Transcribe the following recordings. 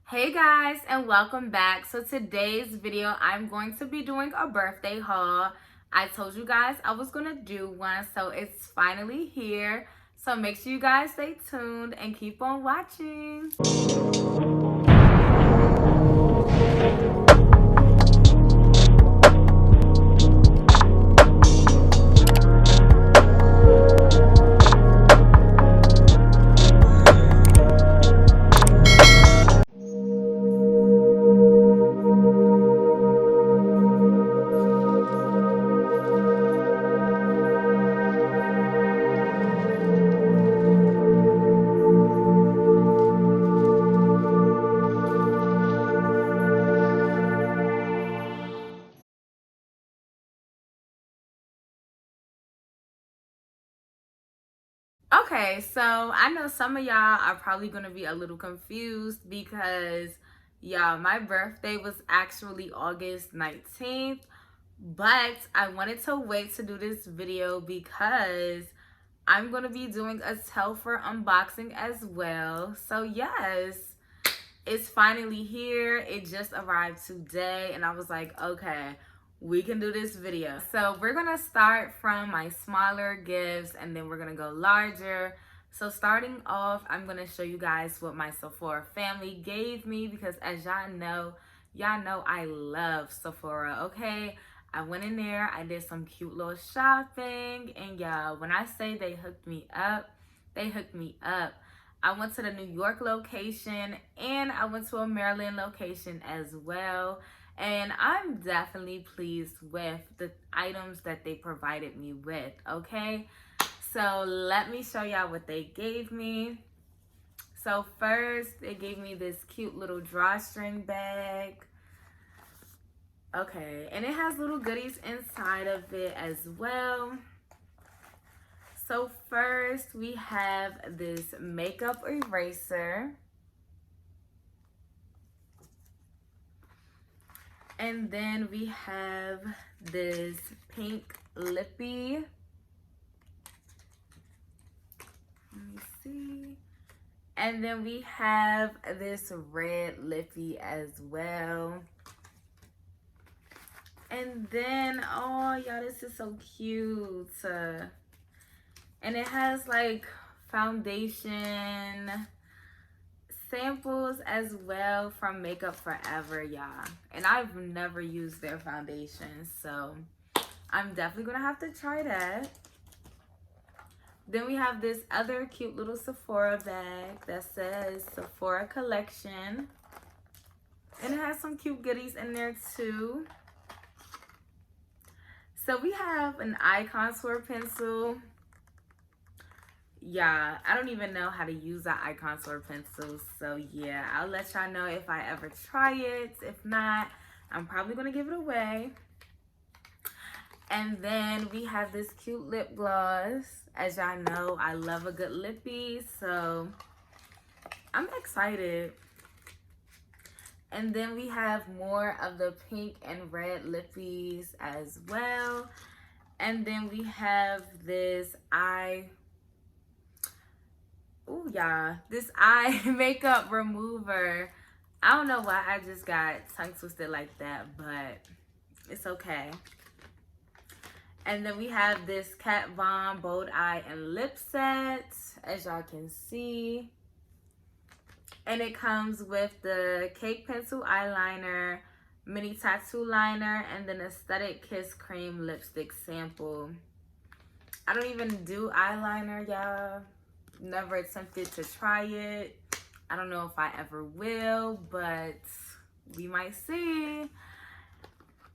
Hey guys, and welcome back. So today's video I'm going to be doing a birthday haul. I told you guys I was going to do one, so it's finally here. So make sure you guys stay tuned and keep on watching. Okay, so I know some of y'all are probably going to be a little confused because, y'all, my birthday was actually August 19th, but I wanted to wait to do this video because I'm going to be doing a Telfar unboxing as well. So, yes, it's finally here. It just arrived today, and I was like, okay, we can do this video. So we're gonna start from my smaller gifts and then we're gonna go larger. So starting off, I'm gonna show you guys what my Sephora family gave me because as y'all know I love Sephora, okay? I went in there, I did some cute little shopping, and y'all, when I say they hooked me up, they hooked me up. I went to the New York location and I went to a Maryland location as well. And I'm definitely pleased with the items that they provided me with, okay? So let me show y'all what they gave me. So first, they gave me this cute little drawstring bag. Okay, and it has little goodies inside of it as well. So first, we have this makeup eraser. And then we have this pink lippy. Let me see. And then we have this red lippy as well. And then, oh y'all, this is so cute. And it has like foundation samples as well from Makeup Forever, y'all. And I've never used their foundation, so I'm definitely gonna have to try that. Then we have this other cute little Sephora bag that says Sephora Collection. And it has some cute goodies in there too. So we have an eye contour pencil. Yeah, I don't even know how to use that eye contour pencil. So yeah, I'll let y'all know if I ever try it. If not, I'm probably gonna give it away. And then we have this cute lip gloss. As y'all know, I love a good lippy, so I'm excited. And then we have more of the pink and red lippies as well. And then we have this eye makeup remover. I don't know why I just got tongue twisted like that, but it's okay. And then we have this Kat Von Bold Eye and Lip Set, as y'all can see. And it comes with the Cake Pencil Eyeliner, Mini Tattoo Liner, and then Aesthetic Kiss Cream Lipstick Sample. I don't even do eyeliner, y'all. Never attempted to try it. I don't know if I ever will, but we might see.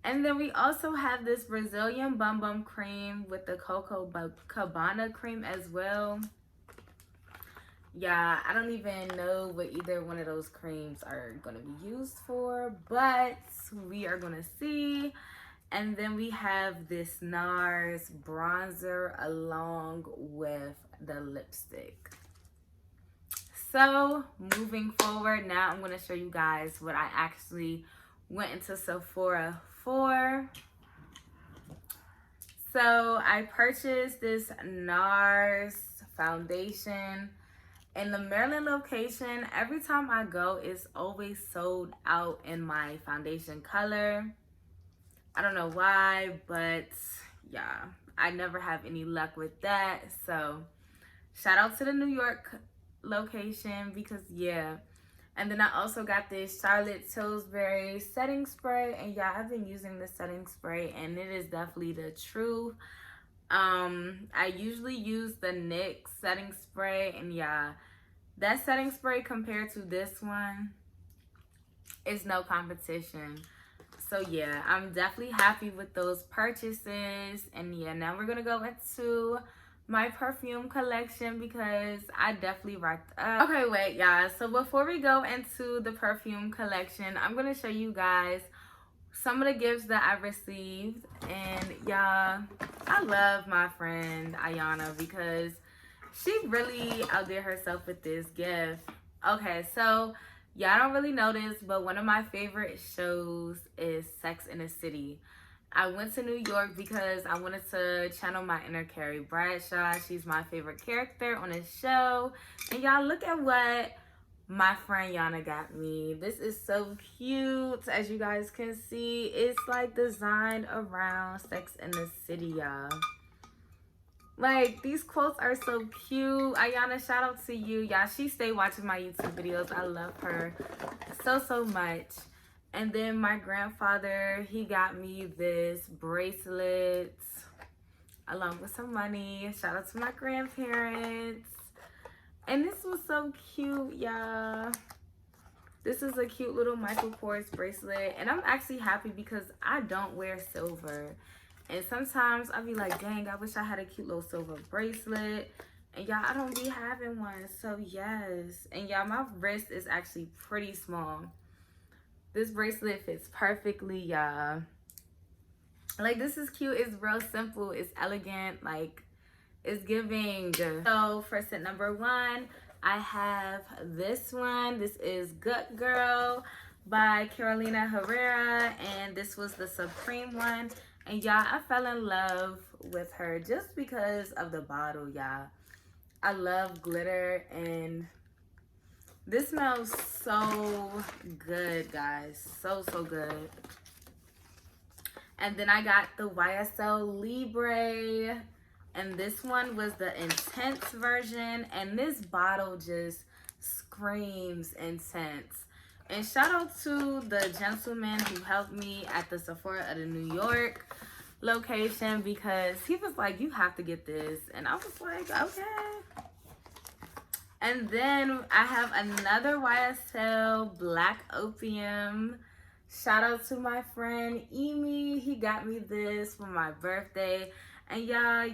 And then we also have this Brazilian Bum Bum Cream with the Coco Cabana cream as well. Yeah, I don't even know what either one of those creams are going to be used for, but we are going to see. And then we have this NARS bronzer along with the lipstick. So moving forward, now I'm going to show you guys what I actually went into Sephora for. So I purchased this NARS foundation. In the Maryland location, every time I go, it's always sold out in my foundation color. I don't know why, but yeah, I never have any luck with that. So shout out to the New York location because yeah. And then I also got this Charlotte Tilbury setting spray. And yeah, I've been using this setting spray and it is definitely the truth. I usually use the NYX setting spray, and yeah, that setting spray compared to this one is no competition. So yeah, I'm definitely happy with those purchases. And yeah, now we're gonna go into my perfume collection because I definitely racked up. Okay, wait, y'all. So before we go into the perfume collection, I'm gonna show you guys some of the gifts that I received. And y'all, I love my friend Ayana because she really outdid herself with this gift. Okay, so y'all don't really know this, but one of my favorite shows is Sex in the City. I went to New York because I wanted to channel my inner Carrie Bradshaw. She's my favorite character on the show. And y'all, look at what my friend Yana got me. This is so cute. As you guys can see, it's like designed around Sex in the City, y'all. Like, these quotes are so cute. Ayana, shout out to you. Y'all, she stay watching my YouTube videos. I love her so much. And then my grandfather, he got me this bracelet along with some money. Shout out to my grandparents. And this was so cute, y'all. This is a cute little Michael Kors bracelet. And I'm actually happy because I don't wear silver. And sometimes I'll be like, dang, I wish I had a cute little silver bracelet. And y'all, I don't be having one. So yes. And y'all, my wrist is actually pretty small. This bracelet fits perfectly, y'all. Like, this is cute. It's real simple. It's elegant. Like, it's giving. So for set number 1, I have this one. This is Good Girl by Carolina Herrera. And this was the Supreme one. And y'all, I fell in love with her just because of the bottle, y'all. I love glitter, and this smells so good, guys. So good. And then I got the YSL Libre, and this one was the intense version, and this bottle just screams intense. And shout out to the gentleman who helped me at the Sephora of the New York location because he was like, you have to get this. And I was like, okay. And then I have another YSL Black Opium. Shout out to my friend Emi. He got me this for my birthday. And y'all,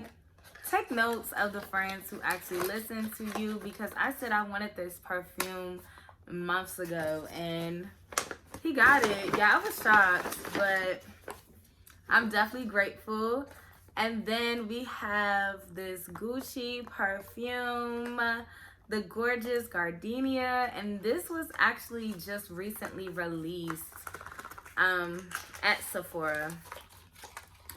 take notes of the friends who actually listen to you because I said I wanted this perfume months ago and he got it. Yeah, I was shocked, but I'm definitely grateful. And then we have this Gucci perfume, the Gorgeous Gardenia, and this was actually just recently released at Sephora.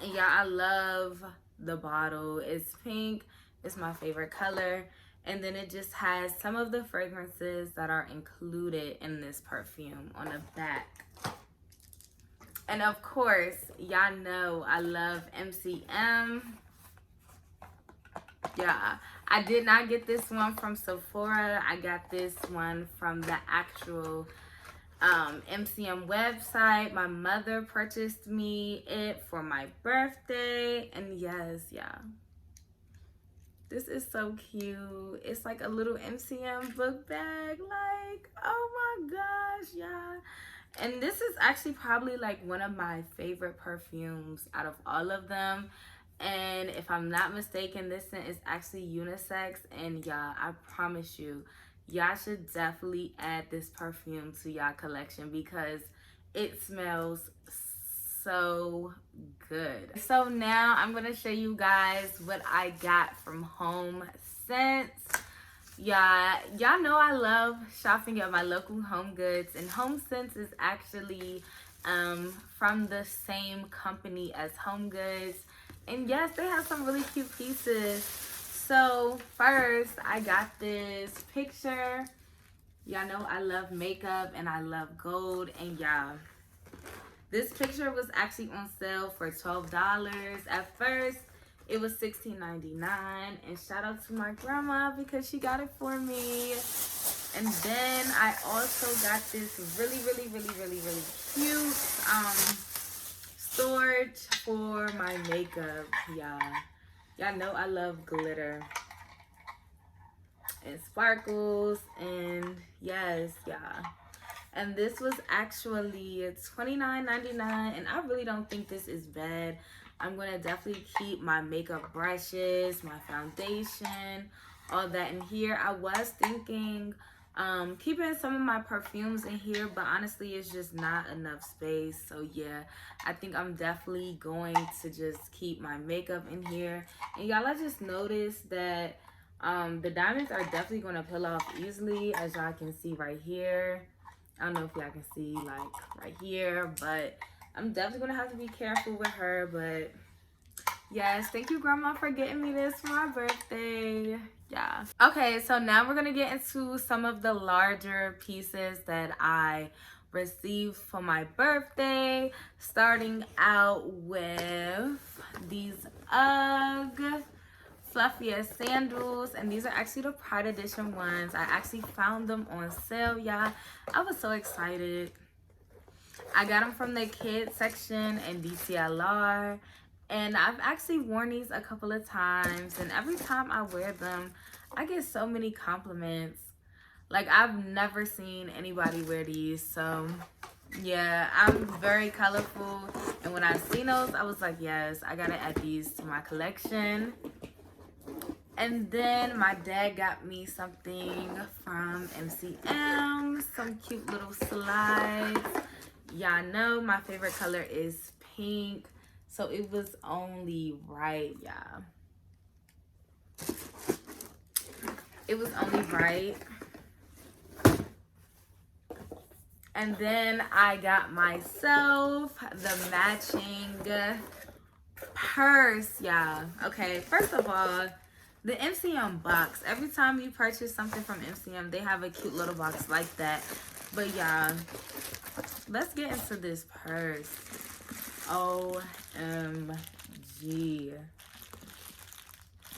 And yeah, I love the bottle. It's pink. It's my favorite color. And then it just has some of the fragrances that are included in this perfume on the back. And of course, y'all know I love MCM. Yeah, I did not get this one from Sephora. I got this one from the actual MCM website. My mother purchased me it for my birthday. And yes, yeah. This is so cute. It's like a little MCM book bag. Like, oh my gosh, yeah. And this is actually probably like one of my favorite perfumes out of all of them. And if I'm not mistaken, this scent is actually unisex. And y'all, I promise you, y'all should definitely add this perfume to y'all collection because it smells so good. So now I'm gonna show you guys what I got from Home Sense. Y'all know I love shopping at my local Home Goods, and Home Sense is actually from the same company as Home Goods. And yes, they have some really cute pieces. So first I got this picture. Y'all know I love makeup and I love gold, and y'all, this picture was actually on sale for $12. At first it was $16.99, and shout out to my grandma because she got it for me. And then I also got this really cute storage for my makeup. Y'all know I love glitter and sparkles, and yes, yeah. And this was actually $29.99, and I really don't think this is bad. I'm gonna definitely keep my makeup brushes, my foundation, all that in here. I was thinking keeping some of my perfumes in here, but honestly it's just not enough space. So yeah, I think I'm definitely going to just keep my makeup in here. And y'all, I just noticed that the diamonds are definitely going to peel off easily, as y'all can see right here. I don't know if y'all can see like right here, but I'm definitely going to have to be careful with her. But yes, thank you, Grandma, for getting me this for my birthday. Yeah. Okay, so now we're going to get into some of the larger pieces that I received for my birthday. Starting out with these UGG fluffiest sandals, and these are actually the Pride Edition ones. I actually found them on sale, y'all. I was so excited. I got them from the kids section in DTLR, and I've actually worn these a couple of times, and every time I wear them I get so many compliments. Like, I've never seen anybody wear these. So yeah, I'm very colorful, and when I seen those I was like, yes, I gotta add these to my collection. And then my dad got me something from MCM, some cute little slides. Y'all know my favorite color is pink, so it was only right, y'all. It was only right. And then I got myself the matching purse, y'all. Okay, first of all, the MCM box, every time you purchase something from MCM, they have a cute little box like that. But y'all, let's get into this purse. OMG.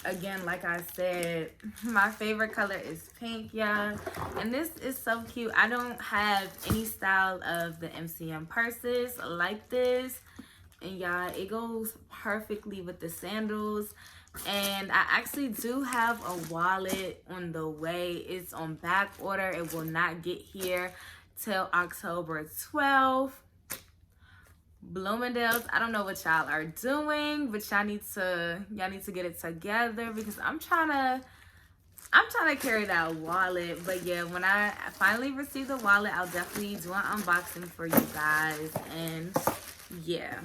Again, like I said, my favorite color is pink, y'all. And this is so cute. I don't have any style of the MCM purses like this. And y'all, it goes perfectly with the sandals. And I actually do have a wallet on the way. It's on back order. It will not get here till October 12th. Bloomingdale's, I don't know what y'all are doing, but y'all need to get it together, because I'm trying to carry that wallet. But yeah, when I finally receive the wallet, I'll definitely do an unboxing for you guys. And yeah.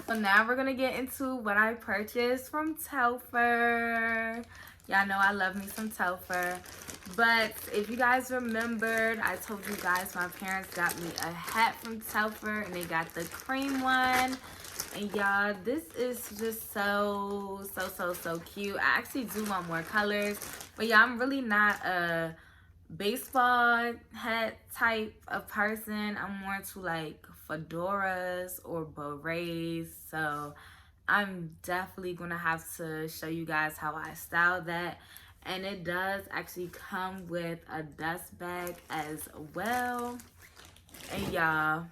So now we're gonna get into what I purchased from Telfar. Y'all know I love me some Telfar. But if you guys remembered, I told you guys my parents got me a hat from Telfar, and they got the cream one. And y'all, this is just so cute. I actually do want more colors, but yeah, I'm really not a baseball hat type of person. I'm more to like fedoras or berets. So I'm definitely gonna have to show you guys how I style that. And it does actually come with a dust bag as well. And y'all,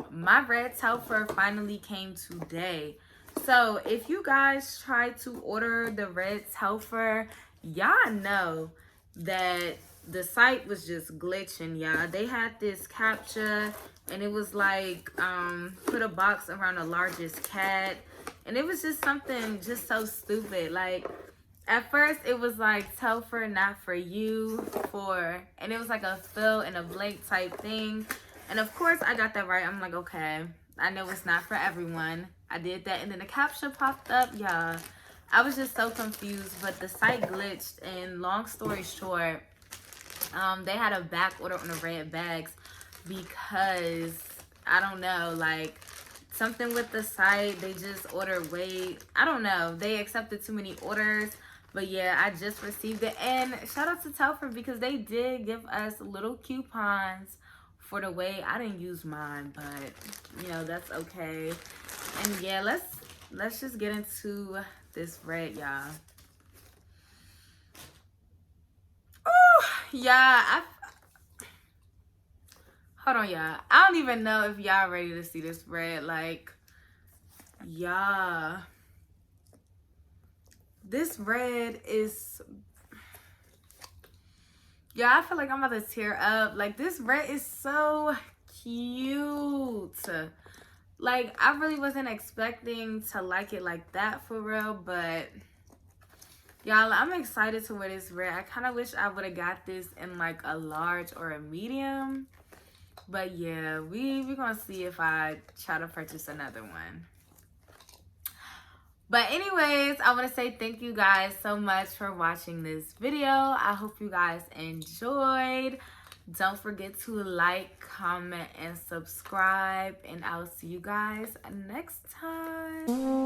my red Telfar finally came today. So if you guys try to order the red Telfar, y'all know that the site was just glitching, y'all. They had this captcha, and it was like put a box around the largest cat, and it was just something just so stupid. Like, at first it was like Telfar not for you, and it was like a fill in a blank type thing. And of course I got that right. I'm like, okay, I know it's not for everyone. I did that, and then the captcha popped up, y'all. I was just so confused, but the site glitched, and long story short, they had a back order on the red bags because, I don't know, like, something with the site. They just ordered way, I don't know. They accepted too many orders. But yeah, I just received it. And shout out to Telfar because they did give us little coupons for the way. I didn't use mine, but you know, that's okay. And yeah, let's just get into this red, y'all. Oh, yeah, hold on, y'all. I don't even know if y'all ready to see this red. Like, yeah. This red is... Yeah, I feel like I'm about to tear up. Like, this red is so cute. Like, I really wasn't expecting to like it like that for real, but... Y'all, I'm excited to wear this red. I kind of wish I would have got this in like a large or a medium. But yeah, we're going to see if I try to purchase another one. But anyways, I want to say thank you guys so much for watching this video. I hope you guys enjoyed. Don't forget to like, comment, and subscribe. And I'll see you guys next time.